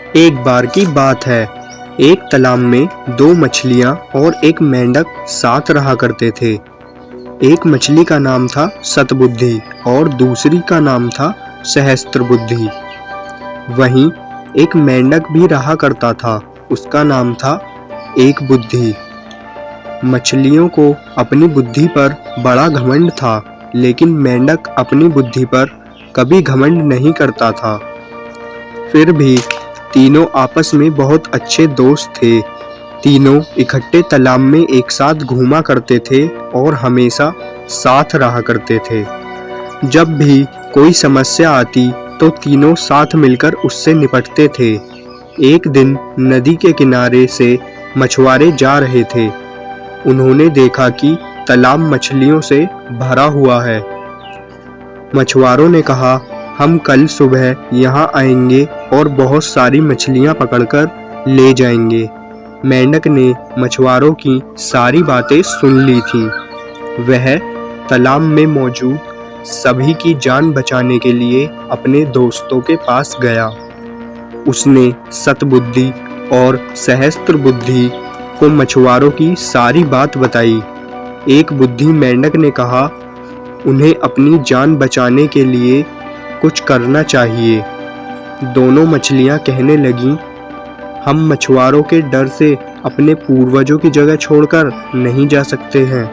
एक बार की बात है। एक तालाब में दो मछलियां और एक मेंढक साथ रहा करते थे। एक मछली का नाम था सतबुद्धि और दूसरी का नाम था सहस्त्रबुद्धि। वहीं एक मेंढक भी रहा करता था, उसका नाम था एक बुद्धि। मछलियों को अपनी बुद्धि पर बड़ा घमंड था, लेकिन मेंढक अपनी बुद्धि पर कभी घमंड नहीं करता था। फिर भी तीनों आपस में बहुत अच्छे दोस्त थे। तीनों इकट्ठे तालाब में एक साथ घूमा करते थे और हमेशा साथ रहा करते थे। जब भी कोई समस्या आती तो तीनों साथ मिलकर उससे निपटते थे। एक दिन नदी के किनारे से मछुआरे जा रहे थे। उन्होंने देखा कि तालाब मछलियों से भरा हुआ है। मछुआरों ने कहा, हम कल सुबह यहाँ आएंगे और बहुत सारी मछलियाँ पकड़कर ले जाएंगे। मेंढक ने मछुआरों की सारी बातें सुन ली थीं। वह तालाब में मौजूद सभी की जान बचाने के लिए अपने दोस्तों के पास गया। उसने सतबुद्धि और सहस्त्रबुद्धि को मछुआरों की सारी बात बताई। एक बुद्धि मेंढक ने कहा, उन्हें अपनी जान बचाने के लिए कुछ करना चाहिए। दोनों मछलियां कहने लगीं, हम मछुआरों के डर से अपने पूर्वजों की जगह छोड़कर नहीं जा सकते हैं।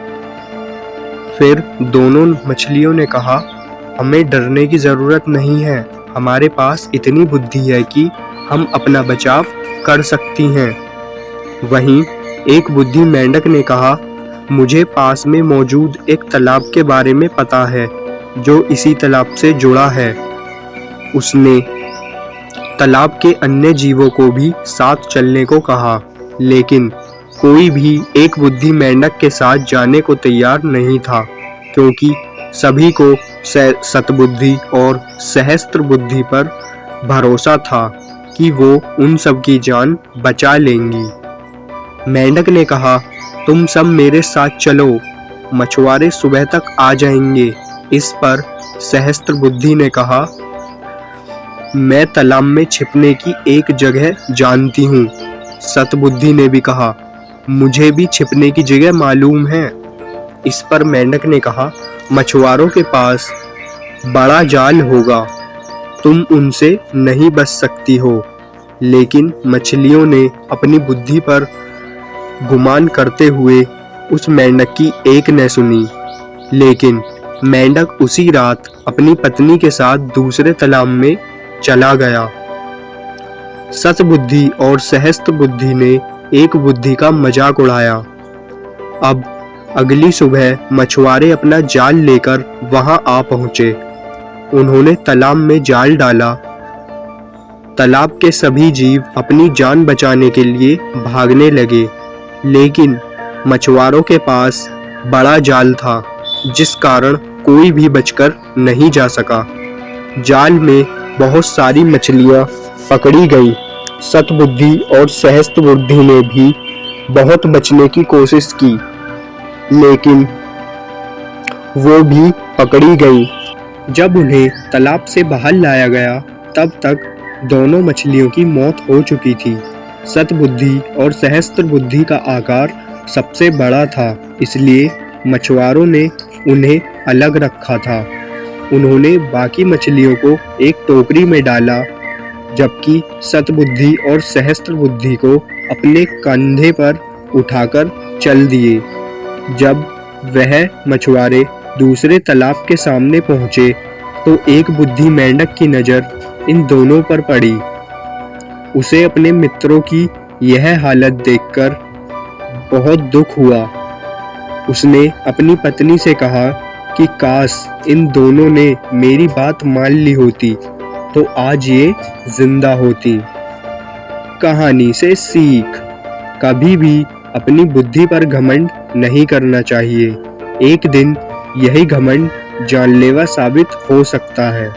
फिर दोनों मछलियों ने कहा, हमें डरने की ज़रूरत नहीं है, हमारे पास इतनी बुद्धि है कि हम अपना बचाव कर सकती हैं। वहीं एक बुद्धि मेंढक ने कहा, मुझे पास में मौजूद एक तालाब के बारे में पता है जो इसी तालाब से जुड़ा है। उसने तालाब के अन्य जीवों को भी साथ चलने को कहा, लेकिन कोई भी एक बुद्धि मेंढक के साथ जाने को तैयार नहीं था, क्योंकि सभी को सतबुद्धि और सहस्त्रबुद्धि पर भरोसा था कि वो उन सब की जान बचा लेंगी। मेंढक ने कहा, तुम सब मेरे साथ चलो, मछुआरे सुबह तक आ जाएंगे। इस पर सहस्त्रबुद्धि ने कहा, मैं तालाब में छिपने की एक जगह जानती हूँ। सतबुद्धि ने भी कहा, मुझे भी छिपने की जगह मालूम है। इस पर मेंढक ने कहा, मछुआरों के पास बड़ा जाल होगा, तुम उनसे नहीं बच सकती हो। लेकिन मछलियों ने अपनी बुद्धि पर गुमान करते हुए उस मेंढक की एक न सुनी। लेकिन मेंढक उसी रात अपनी पत्नी के साथ दूसरे तालाब में चला गया। सतबुद्धि और सहस्त्रबुद्धि ने एक बुद्धि का मजाक उड़ाया। अब अगली सुबह मछुआरे अपना जाल लेकर वहां आ पहुंचे। उन्होंने तालाब में जाल डाला। तालाब के सभी जीव अपनी जान बचाने के लिए भागने लगे, लेकिन मछुआरों के पास बड़ा जाल था, जिस कारण कोई भी बचकर नहीं जा सका। जाल में बहुत सारी मछलियां पकड़ी गई। सतबुद्धि और सहस्त्रबुद्धि ने भी बहुत बचने की कोशिश की, लेकिन वो भी पकड़ी गई। जब उन्हें तालाब से बाहर लाया गया, तब तक दोनों मछलियों की मौत हो चुकी थी। सतबुद्धि और सहस्त्रबुद्धि का आकार सबसे बड़ा था, इसलिए मछुआरों ने उन्हें अलग रखा था। उन्होंने बाकी मछलियों को एक टोकरी में डाला, जबकि सतबुद्धि और सहस्त्रबुद्धि को अपने कंधे पर उठाकर चल दिए। जब वह मछुआरे दूसरे तालाब के सामने पहुंचे, तो एक बुद्धि मेंढक की नज़र इन दोनों पर पड़ी। उसे अपने मित्रों की यह हालत देखकर बहुत दुख हुआ। उसने अपनी पत्नी से कहा कि काश इन दोनों ने मेरी बात मान ली होती तो आज ये जिंदा होती। कहानी से सीख, कभी भी अपनी बुद्धि पर घमंड नहीं करना चाहिए। एक दिन यही घमंड जानलेवा साबित हो सकता है।